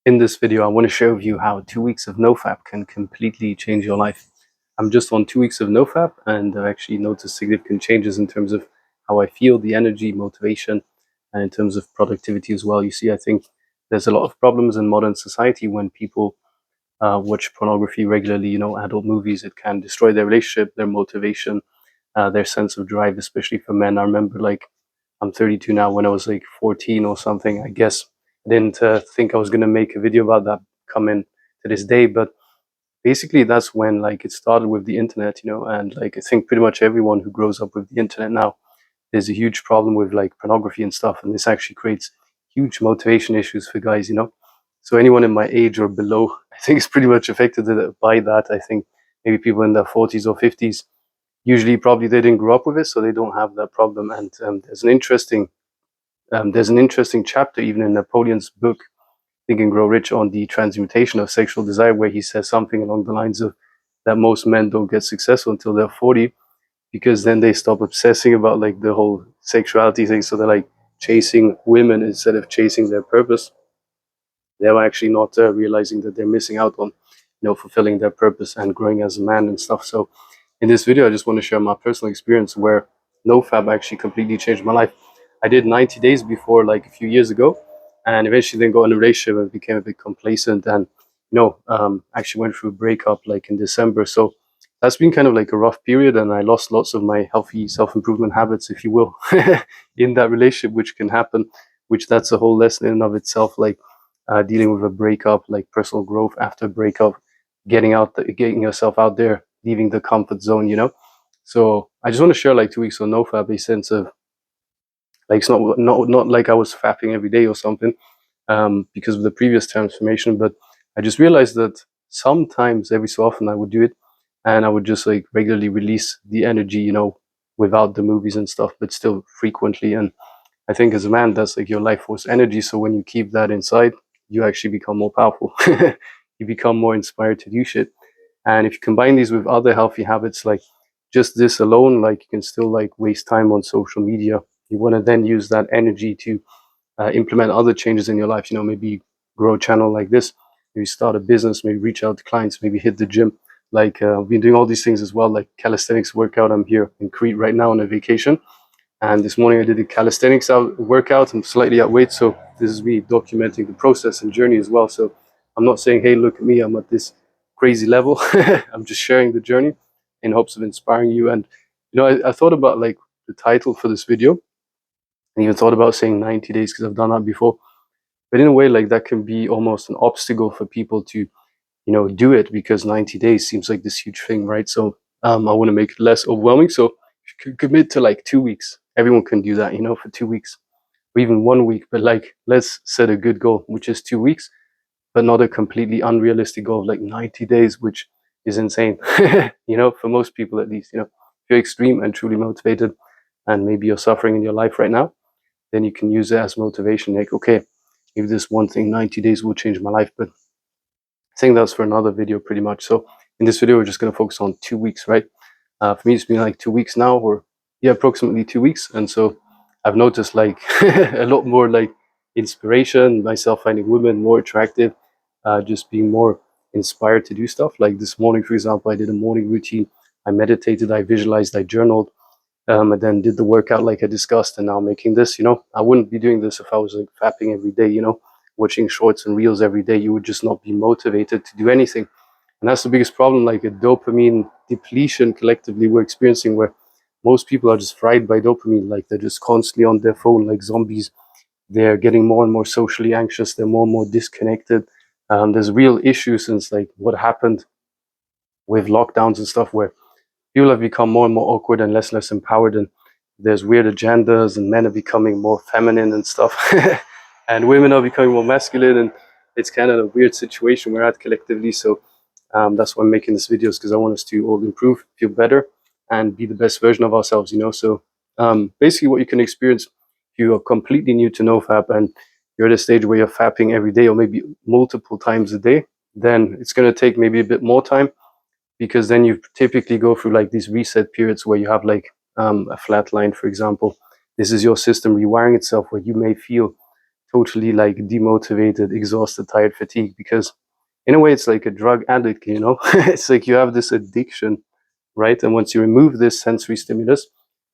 In this video, I want to share with you how 2 weeks of NoFap can completely change your life. I'm just on 2 weeks of NoFap, and I've actually noticed significant changes in terms of how I feel, the energy, motivation, and in terms of productivity as well. You see, I think there's a lot of problems in modern society when people watch pornography regularly, adult movies. It can destroy their relationship, their motivation, their sense of drive, especially for men. I remember, I'm 32 now. When I was like 14 or something, I guess I didn't think I was going to make a video about that coming to this day. But basically, that's when it started with the internet, and I think pretty much everyone who grows up with the internet now, there's a huge problem with pornography and stuff. And this actually creates huge motivation issues for guys. So anyone in my age or below, I think is pretty much affected by that. I think maybe people in their 40s or 50s, usually probably they didn't grow up with it, so they don't have that problem. And there's an interesting chapter even in Napoleon's book Think and Grow Rich on the transmutation of sexual desire, where he says something along the lines of that most men don't get successful until they're 40, because then they stop obsessing about the whole sexuality thing. So they're chasing women instead of chasing their purpose. They're actually not realizing that they're missing out on fulfilling their purpose and growing as a man and stuff. So in this video, I just want to share my personal experience where NoFap actually completely changed my life. I did 90 days before, a few years ago, and eventually then got in a relationship and became a bit complacent, and actually went through a breakup in December. So that's been kind of a rough period, and I lost lots of my healthy self-improvement habits, if you will, in that relationship, which can happen, which that's a whole lesson in and of itself, dealing with a breakup, personal growth after a breakup, getting yourself out there, leaving the comfort zone. So I just want to share 2 weeks on NoFap, a sense of it's not like I was fapping every day or something, because of the previous transformation, but I just realized that sometimes, every so often, I would do it, and I would just regularly release the energy, without the movies and stuff, but still frequently. And I think as a man, that's your life force energy. So when you keep that inside, you actually become more powerful. You become more inspired to do shit. And if you combine these with other healthy habits, just this alone, you can still waste time on social media. You want to then use that energy to implement other changes in your life. Maybe grow a channel like this, maybe start a business, maybe reach out to clients, maybe hit the gym. I've been doing all these things as well, like calisthenics workout. I'm here in Crete right now on a vacation. And this morning I did a calisthenics workout. I'm slightly at weight, so this is me documenting the process and journey as well. So I'm not saying, hey, look at me, I'm at this crazy level. I'm just sharing the journey in hopes of inspiring you. And I thought about the title for this video, and even thought about saying 90 days because I've done that before. But in a way, that can be almost an obstacle for people to do it, because 90 days seems like this huge thing, right? So I want to make it less overwhelming. So if you could commit to 2 weeks, everyone can do that, for 2 weeks or even 1 week. But let's set a good goal, which is 2 weeks, but not a completely unrealistic goal of 90 days, which is insane, for most people at least. If you're extreme and truly motivated, and maybe you're suffering in your life right now, then you can use it as motivation. Okay, maybe this one thing, 90 days will change my life. But I think that's for another video pretty much. So in this video, we're just going to focus on 2 weeks, right? For me, it's been 2 weeks now, or yeah, approximately 2 weeks. And so I've noticed a lot more inspiration, myself finding women more attractive, just being more inspired to do stuff. Like this morning, for example, I did a morning routine. I meditated, I visualized, I journaled, and then did the workout like I discussed, and now making this. I wouldn't be doing this if I was fapping every day, watching shorts and reels every day. You would just not be motivated to do anything. And that's the biggest problem, a dopamine depletion collectively we're experiencing, where most people are just fried by dopamine. They're just constantly on their phone like zombies. They're getting more and more socially anxious. They're more and more disconnected. There's real issues since what happened with lockdowns and stuff, where people have become more and more awkward and less empowered, and there's weird agendas, and men are becoming more feminine and stuff, and women are becoming more masculine, and it's kind of a weird situation we're at collectively. So that's why I'm making this videos, because I want us to all improve, feel better, and be the best version of ourselves. So basically, what you can experience if you are completely new to NoFap and you're at a stage where you're fapping every day or maybe multiple times a day, then it's going to take maybe a bit more time, because then you typically go through these reset periods where you have a flat line, for example. This is your system rewiring itself, where you may feel totally like demotivated, exhausted, tired, fatigued, because in a way it's like a drug addict, you know. It's like you have this addiction, right? And once you remove this sensory stimulus,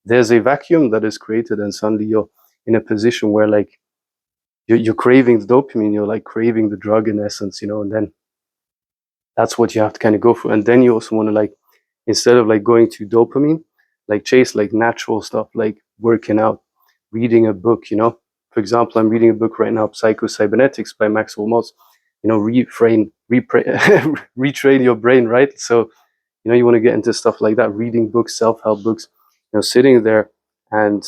there's a vacuum that is created, and suddenly you're in a position where like you're craving the dopamine, you're like craving the drug in essence, you know. And then that's what you have to kind of go through. And then you also want to like, instead of like going to dopamine, like chase like natural stuff, like working out, reading a book, you know. For example, I'm reading a book right now, Psycho-Cybernetics by Maxwell Maltz. You know, retrain your brain, right? So, you know, you want to get into stuff like that, reading books, self-help books, you know, sitting there. And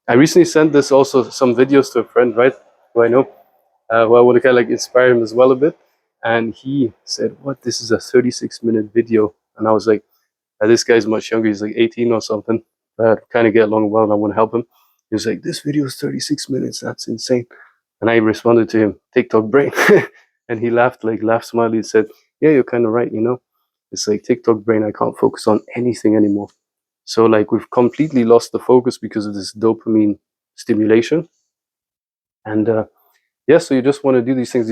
I recently sent this also some videos to a friend, right, who I know, who I want to kind of like inspire him as well a bit. And he said, "What? This is a 36-minute video." And I was like, "This guy's much younger. He's like 18 or something. But kind of get along well, and I want to help him." He was like, "This video is 36 minutes. That's insane." And I responded to him, "TikTok brain." And he laughed, like laughed smiley, and said, "Yeah, you're kind of right. You know, it's like TikTok brain. I can't focus on anything anymore." So like we've completely lost the focus because of this dopamine stimulation. And yeah, so you just want to do these things.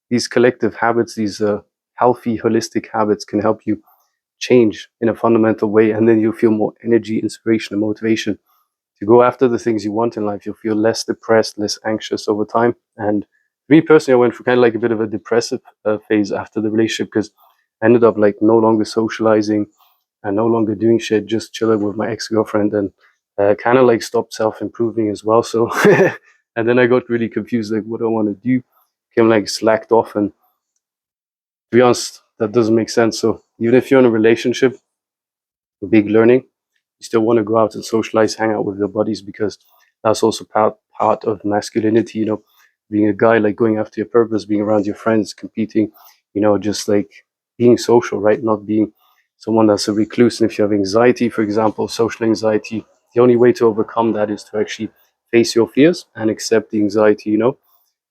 These collective habits, these healthy, holistic habits can help you change in a fundamental way, and then you'll feel more energy, inspiration, and motivation to go after the things you want in life. You'll feel less depressed, less anxious over time. And me personally, I went through kind of like a bit of a depressive phase after the relationship, because I ended up like no longer socializing and no longer doing shit, just chilling with my ex-girlfriend, and kind of like stopped self-improving as well. So, and then I got really confused, like what do I want to do? Came like slacked off, and to be honest, that doesn't make sense. So even if you're in a relationship, a big learning, you still want to go out and socialize, hang out with your buddies, because that's also part of masculinity, you know, being a guy, like going after your purpose, being around your friends, competing, you know, just like being social, right? Not being someone that's a recluse. And if you have anxiety, for example, social anxiety, the only way to overcome that is to actually face your fears and accept the anxiety, you know.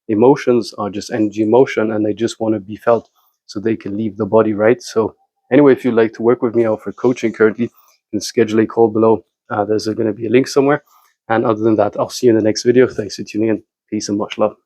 Emotions are just energy emotion, and they just want to be felt so they can leave the body, right? So anyway, if you'd like to work with me, I offer coaching currently. You can schedule a call below. There's going to be a link somewhere. And other than that, I'll see you in the next video. Thanks for tuning in. Peace and much love.